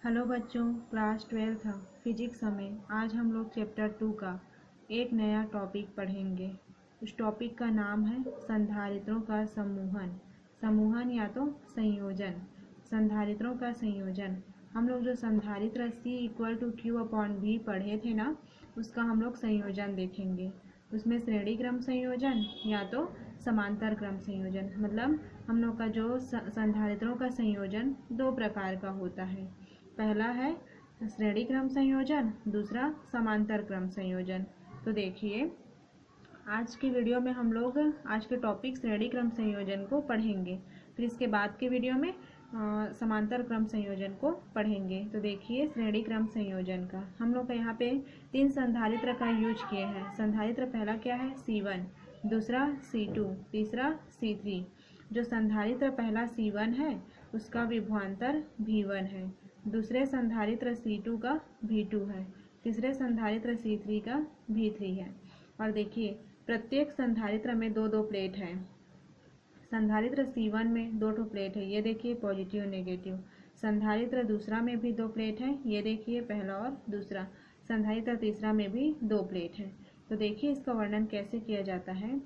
Hello बच्चों, class 12th physics में आज हम लोग चैप्टर 2 का एक नया टॉपिक पढ़ेंगे। उस टॉपिक का नाम है संधारित्रों का समूहन। समूहन या तो संयोजन। संधारित्रों का संयोजन। हम लोग जो संधारित्र C=Q/V पढ़े थे ना, उसका हम लोग संयोजन देखेंगे। उसमें श्रेणी क्रम संयोजन या तो समांतर क्रम संयोजन, मतलब हम लोग का जो संधारित्रों का संयोजन दो प्रकार का होता है। पहला है श्रेणी क्रम संयोजन, दूसरा समांतर क्रम संयोजन। तो देखिए, आज की वीडियो में हम लोग आज के टॉपिक श्रेणी क्रम संयोजन को पढ़ेंगे, फिर इसके बाद के वीडियो में समांतर क्रम संयोजन को पढ़ेंगे। तो देखिए, श्रेणी क्रम संयोजन का हम लोग का यहाँ पे तीन संधारित्र का यूज किए हैं। संधारित्र पहला क्या है? C1, दूसरा C2, तीसरा C3। जो संधारित्र पहला C1 है उसका विभवांतर V1 है, दूसरे संधारित्र C2 का V2 है, तीसरे संधारित्र C3 का V3 है। और देखिए, प्रत्येक संधारित्र में दो दो प्लेट है। संधारित्र C1 में दो ठो प्लेट है, ये देखिए पॉजिटिव नेगेटिव। संधारित्र दूसरा में भी दो प्लेट है, ये देखिए पहला और दूसरा। संधारित्र तीसरा में भी दो प्लेट है। तो देखिए, इसका वर्णन कैसे किया जाता है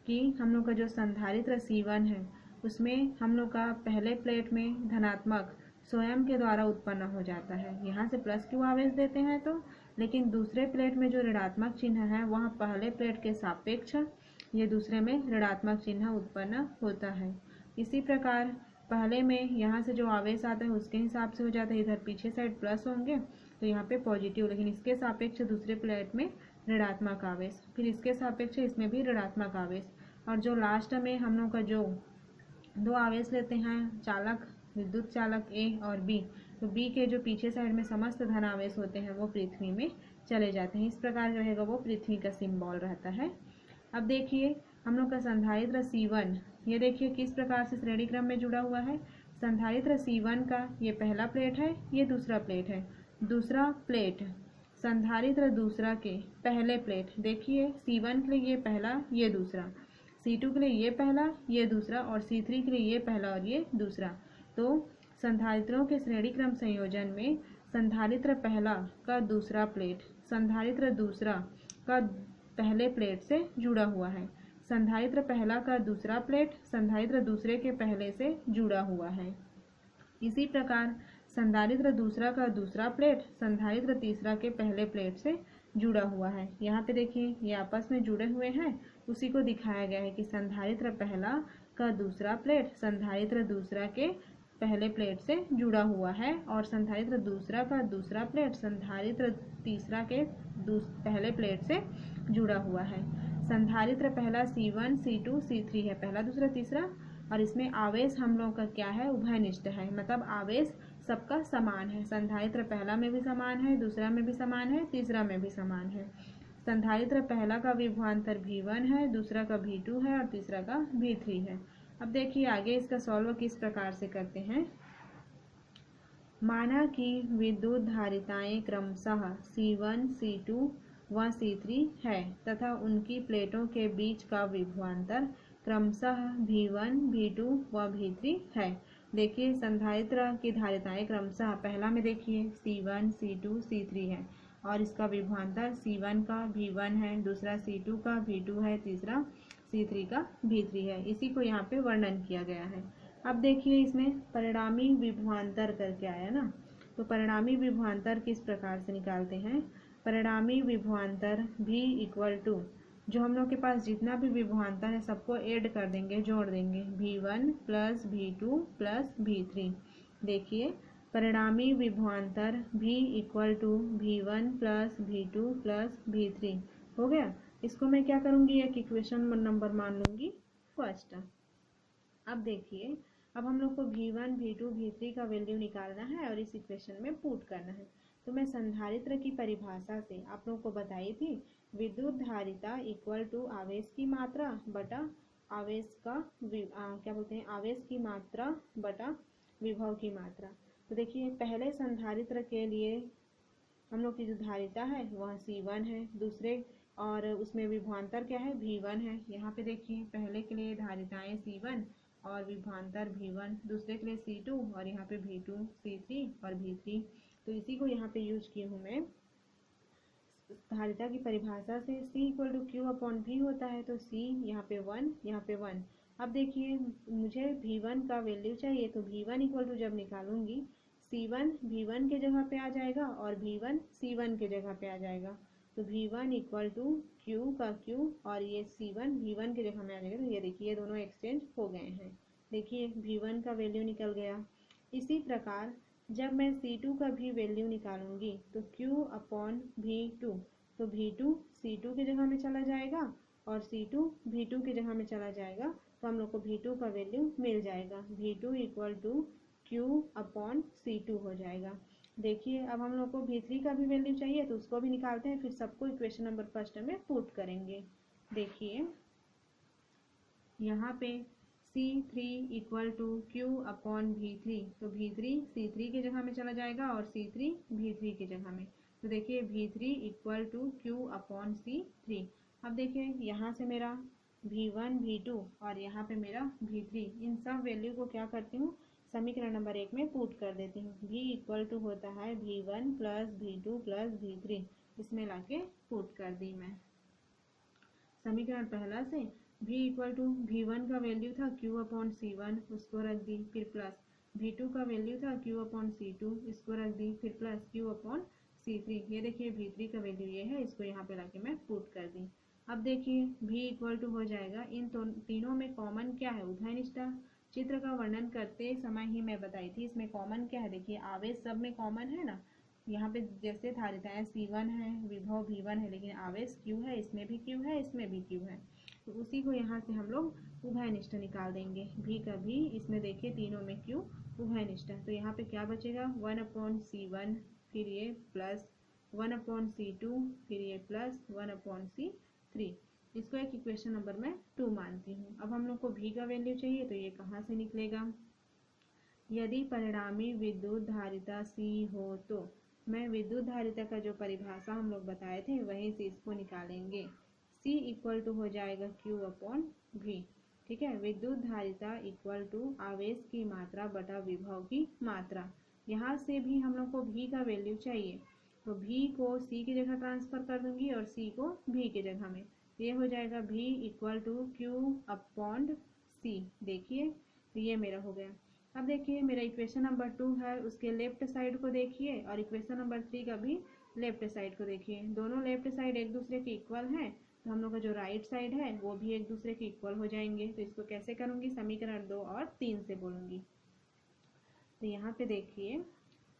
कि हम लोग का जो संधारित्र C1 है उसमें हम लोग का पहले प्लेट में धनात्मक स्वयं के द्वारा उत्पन्न हो जाता है। यहाँ से प्लस क्यू आवेश देते हैं तो, लेकिन दूसरे प्लेट में जो ऋणात्मक चिन्ह है वहाँ पहले प्लेट के सापेक्ष ये दूसरे में ऋणात्मक चिन्ह उत्पन्न होता है। इसी प्रकार पहले में यहाँ से जो आवेश आता है उसके हिसाब से हो जाता है। इधर पीछे साइड प्लस होंगे तो यहाँ पे पॉजिटिव, लेकिन इसके सापेक्ष दूसरे प्लेट में ऋणात्मक आवेश, फिर इसके सापेक्ष इसमें भी ऋणात्मक आवेश। और जो लास्ट में हम लोग का जो दो आवेश लेते हैं, चालक विद्युत चालक ए और बी, तो बी के जो पीछे साइड में समस्त धन आवेश होते हैं वो पृथ्वी में चले जाते हैं। इस प्रकार रहेगा वो पृथ्वी का सिंबल रहता है। अब देखिए, हम लोग का संधारित्र C1, ये देखिए किस प्रकार से श्रेणी क्रम में जुड़ा हुआ है। संधारित्र C1 का ये पहला प्लेट है, ये दूसरा प्लेट है। दूसरा प्लेट संधारित्र दूसरा के पहले प्लेट, देखिए C1 के लिए ये पहला ये दूसरा, C2 के लिए ये पहला ये दूसरा, और C3 के लिए ये पहला और ये दूसरा। तो संधारित्रों के श्रेणी क्रम संयोजन में संधारित्र पहला का दूसरा प्लेट संधारित्र दूसरा का पहले प्लेट से जुड़ा हुआ है। संधारित्र पहला का दूसरा प्लेट संधारित्र दूसरे के पहले से जुड़ा हुआ है। इसी प्रकार संधारित्र दूसरा का दूसरा प्लेट संधारित्र तीसरा के पहले प्लेट से जुड़ा हुआ है। यहाँ पे देखिए, ये आपस में जुड़े हुए हैं, उसी को दिखाया गया है कि संधारित्र पहला का दूसरा प्लेट संधारित्र दूसरा के पहले प्लेट से जुड़ा हुआ है, और संधारित्र दूसरा का दूसरा प्लेट संधारित्र तीसरा के पहले प्लेट से जुड़ा हुआ है। संधारित्र पहला C1, C2, C3 है, पहला दूसरा तीसरा, और इसमें आवेश हम लोग का क्या है? उभयनिष्ठ है, मतलब आवेश सबका समान है। संधारित्र पहला में भी समान है, दूसरा में भी समान है, तीसरा में भी समान है। संधारित्र पहला का विभवांतर V1 है, दूसरा का V2 है और तीसरा का V3 है। अब देखिए आगे इसका सॉल्व किस प्रकार से करते हैं। माना कि विद्युत धारिताएं क्रमशः C1, C2 व C3 है तथा उनकी प्लेटों के बीच का विभवांतर क्रमशः V1, V2 व V3 है। देखिए, संधारित्र की धारिताएं क्रमशः पहला में देखिए C1, C2, C3 है, और इसका विभवांतर C1 का V1 है, दूसरा C2 का V2 है, तीसरा C3 का V3 है। इसी को यहाँ पे वर्णन किया गया है। अब देखिए, इसमें परिणामी विभवांतर करके आया ना, तो परिणामी विभवांतर किस प्रकार से निकालते हैं। परिणामी विभवांतर V = जो हम लोग के पास जितना भी विभवांतर है सबको ऐड कर देंगे, जोड़ देंगे, V1 + V2 + V3। देखिए, परिणामी विभवांतर V = V1 + V2 + V3 हो गया। इसको मैं क्या करूँगी, एक इक्वेशन नंबर मान लूँगी फर्स्ट। अब देखिए, अब हम लोग को V1, V2, V3 का वैल्यू निकालना है और इस इक्वेशन में पुट करना है। तो मैं संधारित्र की परिभाषा से आप लोगों को बताई थी, विद्युत धारिता = आवेश की मात्रा बटा आवेश का क्या बोलते हैं, आवेश की मात्रा बटा विभव की मात्रा। तो देखिए, पहले संधारित्र के लिए हम लोग की जो धारिता है वह C1 है, दूसरे और उसमें विभवांतर क्या है? V1 है। यहाँ पे देखिए, पहले के लिए धारिताएं C1 और विभवांतर V1, दूसरे के लिए C2 और यहाँ पे V2, C3 और V3। तो इसी को यहाँ पे यूज की हूँ मैं। धारिता की परिभाषा से C equal to Q upon V होता है, तो C यहाँ पे 1, यहाँ पे 1। अब देखिए मुझे V1 का वैल्यू चाहिए, तो V1 इक्वल टू जब निकालूंगी C1 V1 के जगह पे आ जाएगा और V1 C1 के जगह पे आ जाएगा। तो V1 इक्वल टू Q का Q और ये C1 V1 के जगह में आ जाएगा। तो ये देखिए दोनों एक्सचेंज हो गए हैं। देखिए V1 का वैल्यू निकल गया। इसी प्रकार जब मैं C2 का भी वैल्यू निकालूंगी तो Q अपॉन V2, तो V2 C2 की जगह में चला जाएगा और C2 V2 की जगह में चला जाएगा। तो हम लोग को V2 का वैल्यू मिल जाएगा। V2 equal to Q upon C2 हो जाएगा। देखिए अब हम लोग को V3 का भी वैल्यू चाहिए, तो उसको भी निकालते हैं, फिर सबको इक्वेशन नंबर फर्स्ट में पुट करेंगे। देखिए यहाँ पे C3 equal to Q upon V3, तो V3 C3 की जगह में चला जाएगा और C3 V3 की जगह में। तो देखिए V3 equal to Q upon C3। अब देखिए यहाँ से मेरा V1 V2 और यहाँ पे मेरा V3, इन सब वैल्यू को क्या करती हूँ, समीकरण नंबर 1 में पुट कर देती हूँ। V इक्वल टू होता है V1 plus V2 plus V3, इसमें लाके पुट कर दी मैं। समीकरण पहला से V इक्वल टू V1 का वैल्यू था Q अपॉन C1, उसको रख दी, फिर प्लस V2 का वैल्यू था Q अपॉन C2, इसको रख दी, फिर प्लस Q अपॉन C3। ये देखिए V3 का वैल्यू ये है, इसको यहाँ पे लाके मैं पुट कर दी। अब देखिए V इक्वल टू हो जाएगा, इन तीनों में कॉमन क्या है, उभयनिष्ठा। चित्र का वर्णन करते समय ही मैं बताई थी, इसमें कॉमन क्या है, देखिए आवेश सब में कॉमन है ना। यहाँ पे जैसे धारिताएं C1 है, विभव V1 है, लेकिन आवेश Q है, इसमें भी Q है, इसमें भी Q है। तो उसी को यहाँ से हम लोग उभयनिष्ठ निकाल देंगे। V का भी, इसमें देखिए तीनों में Q उभयनिष्ठ। तो यहाँ पे क्या बचेगा, 1 अपॉन C1, फिर ये प्लस 1 अपॉन C2, फिर ये प्लस 1 अपॉन C3। इसको एक इक्वेशन नंबर मैं 2 मानती हूँ। अब हम लोग को V का वैल्यू चाहिए, तो ये कहाँ से निकलेगा, यदि परिणामी विद्युत धारिता C हो तो। मैं विद्युत धारिता का जो परिभाषा हम लोग बताए थे वहीं से इसको निकालेंगे। C इक्वल टू हो जाएगा Q अपॉन V। ठीक है, विद्युत धारिता इक्वल टू आवेश की मात्रा बटा विभव की मात्रा। यहाँ से भी हम लोग को V का वैल्यू चाहिए, तो V को C की जगह ट्रांसफर कर दूंगी और C को V की जगह में। ये हो जाएगा V equal to Q upon C। देखिए तो ये मेरा हो गया। अब देखिए मेरा इक्वेशन नंबर 2 है, उसके लेफ्ट साइड को देखिए और इक्वेशन नंबर 3 का भी लेफ्ट साइड को देखिए। दोनों लेफ्ट साइड एक दूसरे के इक्वल हैं, तो हम लोग का जो राइट साइड है वो भी एक दूसरे के इक्वल हो जाएंगे। तो इसको कैसे करूँगी, समीकरण 2 और 3 से बोलूँगी। तो यहाँ पे देखिए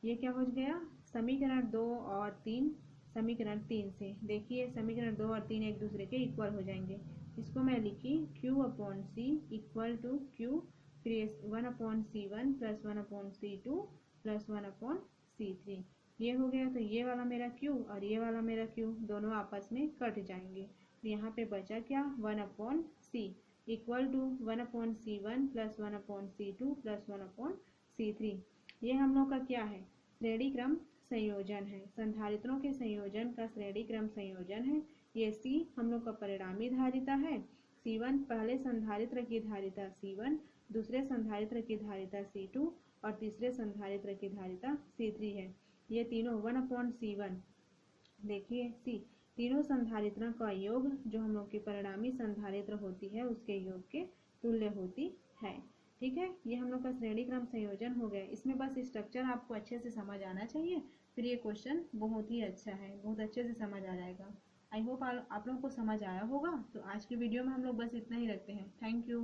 ये क्या हो गया, समीकरण 2 और 3 समीकरण 3 से। देखिए समीकरण 2 और 3 एक दूसरे के इक्वल हो जाएंगे। इसको मैं लिखी Q upon C equal to Q, फिर 1 upon C1 plus 1 upon C2 plus 1 upon C3। ये हो गया। तो ये वाला मेरा Q और ये वाला मेरा Q दोनों आपस में कट जाएंगे। तो यहाँ पे बचा क्या, 1 upon C equal to 1 upon C1 plus 1 upon C2 plus 1 upon C3। ये हम लोग का क्या है, श्रेणी क्रम संयोजन है। संधारित्रों के संयोजन का श्रेणी क्रम संयोजन है। ये C हम लोग का परिणामी धारिता है। C1 पहले संधारित्र की धारिता C1, दूसरे संधारित्र की धारिता C2 और तीसरे संधारित्र की धारिता C3 है। ये तीनों 1 अपॉन C1। देखिए C तीनों संधारित्रों का योग जो हम लोग की परिणामी संधारित्र होती है उसके योग के तुल्य होती है। ठीक है, ये हम लोग का श्रेणी क्रम संयोजन हो गया। इसमें बस स्ट्रक्चर आपको अच्छे से समझ आना चाहिए, फिर ये क्वेश्चन बहुत ही अच्छा है, बहुत अच्छे से समझ आ जाएगा। आई होप आप लोगों को समझ आया होगा। तो आज की वीडियो में हम लोग बस इतना ही रखते हैं। Thank you.